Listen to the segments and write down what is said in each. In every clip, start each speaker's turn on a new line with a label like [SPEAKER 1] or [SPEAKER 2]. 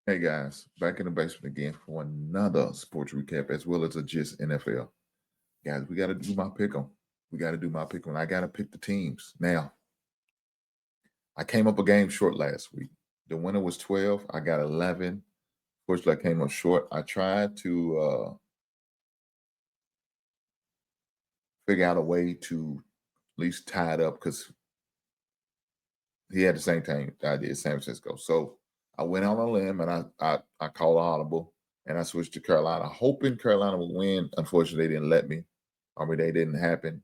[SPEAKER 1] Hey guys, back in the basement again for another sports recap as well as a Gist NFL. Guys, we got to do my pick 'em. We got to do my pick 'em. I got to pick the teams. Now, I came up a game short last week. The winner was 12. I got 11. Fortunately, I came up short. I tried to figure out a way to at least tie it up because he had the same thing I did, San Francisco. So I went on a limb and I called audible and I switched to Carolina, hoping Carolina would win. Unfortunately, they didn't let me. I mean, they didn't happen.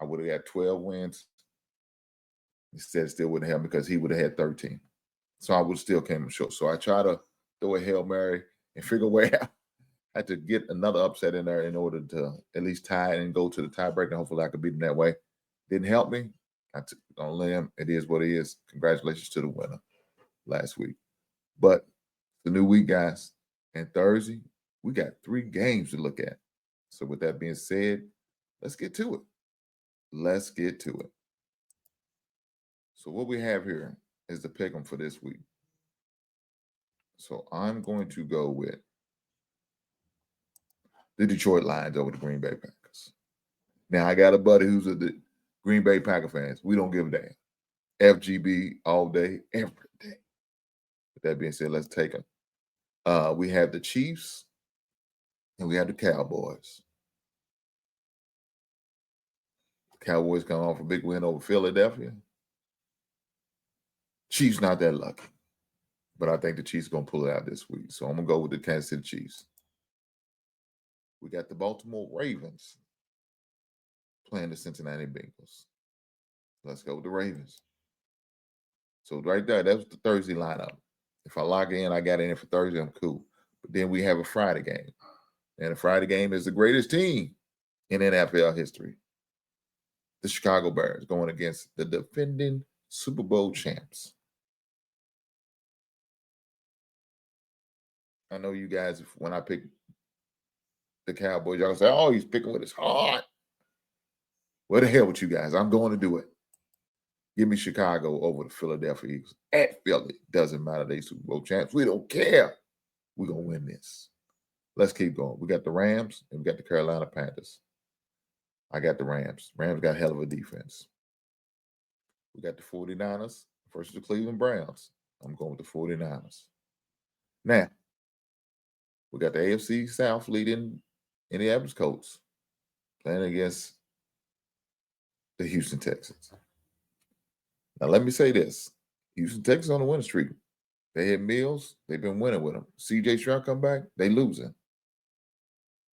[SPEAKER 1] I would have got 12 wins. Instead, it still wouldn't have because he would have had 13. So I would still came up short. So I tried to throw a Hail Mary and figure a way out. I had to get another upset in there in order to at least tie it and go to the tiebreaker. Hopefully, I could beat them that way. Didn't help me. I took it on a limb. It is what it is. Congratulations to the winner last week. But the new week, guys, and Thursday, we got 3 games to look at. So with that being said, let's get to it. Let's get to it. So what we have here is the pick 'em for this week. So I'm going to go with the Detroit Lions over the Green Bay Packers. Now I got a buddy who's a Green Bay Packer fans. We don't give a damn. FGB all day, every day. With that being said, let's take them. We have the Chiefs and we have the Cowboys. The Cowboys come off a big win over Philadelphia. Chiefs not that lucky, but I think the Chiefs are going to pull it out this week. So I'm going to go with the Kansas City Chiefs. We got the Baltimore Ravens playing the Cincinnati Bengals. Let's go with the Ravens. So right there, that was the Thursday lineup. If I lock in, I got in for Thursday, I'm cool. But then we have a Friday game. And the Friday game is the greatest team in NFL history. The Chicago Bears going against the defending Super Bowl champs. I know you guys, when I pick the Cowboys, y'all say, oh, he's picking with his heart. What the hell with you guys? I'm going to do it. Give me Chicago over the Philadelphia Eagles. At Philly. Doesn't matter. They Super Bowl champs. We don't care. We're going to win this. Let's keep going. We got the Rams and we got the Carolina Panthers. I got the Rams. Rams got hell of a defense. We got the 49ers versus the Cleveland Browns. I'm going with the 49ers. Now, we got the AFC South leading Indianapolis Colts playing against the Houston Texans. Now, let me say this. Houston Texans on the winning streak. They had Mills. They've been winning with them. CJ Stroud come back. They losing.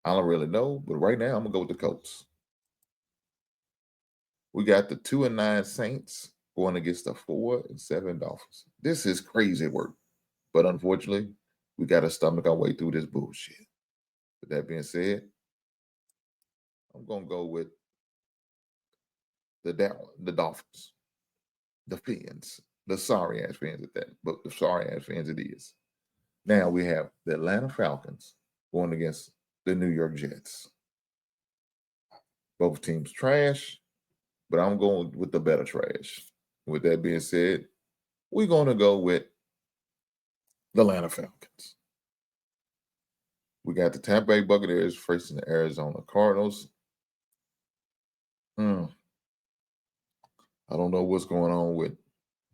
[SPEAKER 1] I don't really know, but right now I'm going to go with the Colts. We got the 2-9 Saints going against the 4-7 Dolphins. This is crazy work. But unfortunately, we got to stomach our way through this bullshit. With that being said, I'm going to go with the Dolphins. The Fins. The sorry-ass fans at that. But the sorry-ass fans it is. Now we have the Atlanta Falcons going against the New York Jets. Both teams trash, but I'm going with the better trash. With that being said, we're going to go with the Atlanta Falcons. We got the Tampa Bay Buccaneers facing the Arizona Cardinals. I don't know what's going on with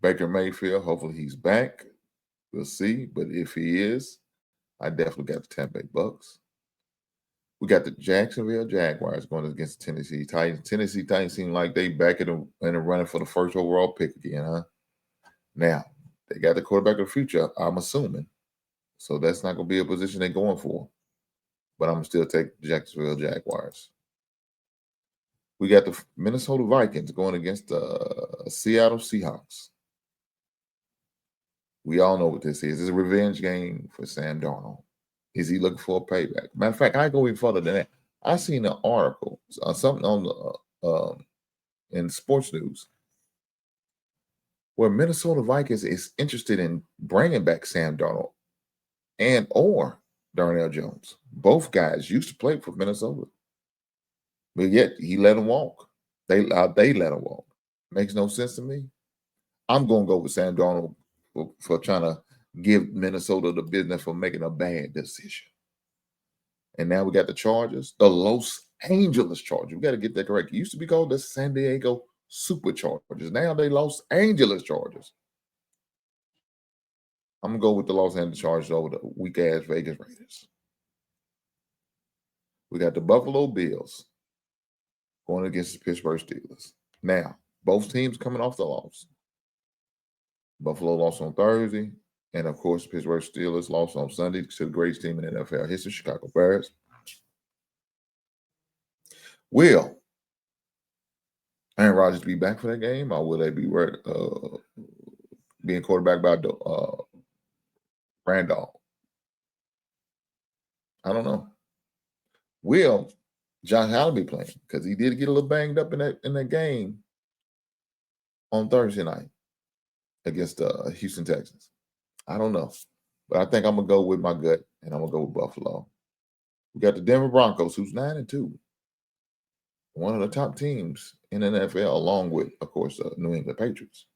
[SPEAKER 1] Baker Mayfield. Hopefully he's back. We'll see. But if he is, I definitely got the Tampa Bay Bucks. We got the Jacksonville Jaguars going against the Tennessee Titans. Tennessee Titans seem like they back in the running for the first overall pick again, huh? Now, they got the quarterback of the future, I'm assuming. So that's not going to be a position they're going for. But I'm going to still take the Jacksonville Jaguars. We got the Minnesota Vikings going against the Seattle Seahawks. We all know what this is. It's a revenge game for Sam Darnold. Is he looking for a payback? Matter of fact, I go even further than that. I seen an article, something on the in sports news, where Minnesota Vikings is interested in bringing back Sam Darnold and or Darnell Jones. Both guys used to play for Minnesota, but yet he let them walk. They let him walk. Makes no sense to me. I'm going to go with Sam Darnold for trying to give Minnesota the business for making a bad decision. And now we got the Chargers, the Los Angeles Chargers. We got to get that correct. It used to be called the San Diego Superchargers. Now they Los Angeles Chargers. I'm going to go with the Los Angeles Chargers over the weak-ass Vegas Raiders. We got the Buffalo Bills going against the Pittsburgh Steelers. Now, both teams coming off the loss. Buffalo lost on Thursday. And, of course, Pittsburgh Steelers lost on Sunday to the greatest team in NFL history, Chicago Bears. Will Aaron Rodgers be back for that game, or will they be being quarterbacked by Randolph? I don't know. Will Josh Allen be playing? Because he did get a little banged up in that game on Thursday night against the Houston Texans. I don't know. But I think I'm going to go with my gut, and I'm going to go with Buffalo. We got the Denver Broncos, who's 9-2. One of the top teams in the NFL, along with, of course, the New England Patriots.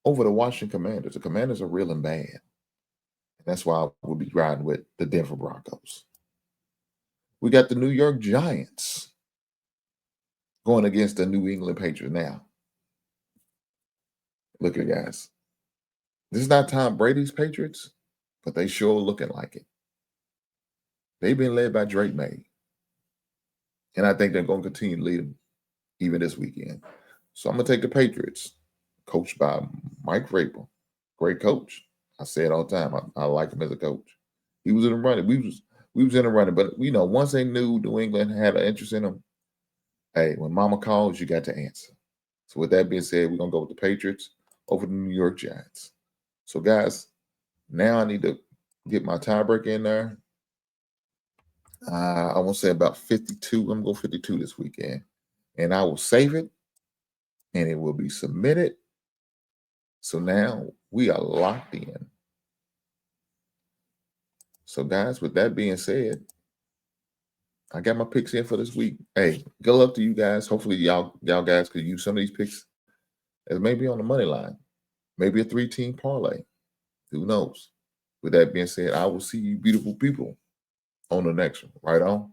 [SPEAKER 1] Over the Washington Commanders. The Commanders are real and bad. And that's why I will be riding with the Denver Broncos. We got the New York Giants going against the New England Patriots. Now, look at guys. This is not Tom Brady's Patriots, but they sure looking like it. They've been led by Drake May. And I think they're going to continue to lead them even this weekend. So I'm going to take the Patriots, coached by Mike Vrabel. Great coach. I say it all the time. I like him as a coach. He was in the running. We was in the running. But, once they knew New England had an interest in him, hey, when mama calls, you got to answer. So with that being said, we're going to go with the Patriots over the New York Giants. So, guys, now I need to get my tiebreaker in there. I want to say about 52. I'm going to go 52 this weekend. And I will save it, and it will be submitted. So now we are locked in. So, guys, with that being said, I got my picks in for this week. Hey, good luck to you guys. Hopefully, y'all guys could use some of these picks as maybe on the money line, maybe a 3-team parlay. Who knows? With that being said, I will see you beautiful people on the next one. Right on.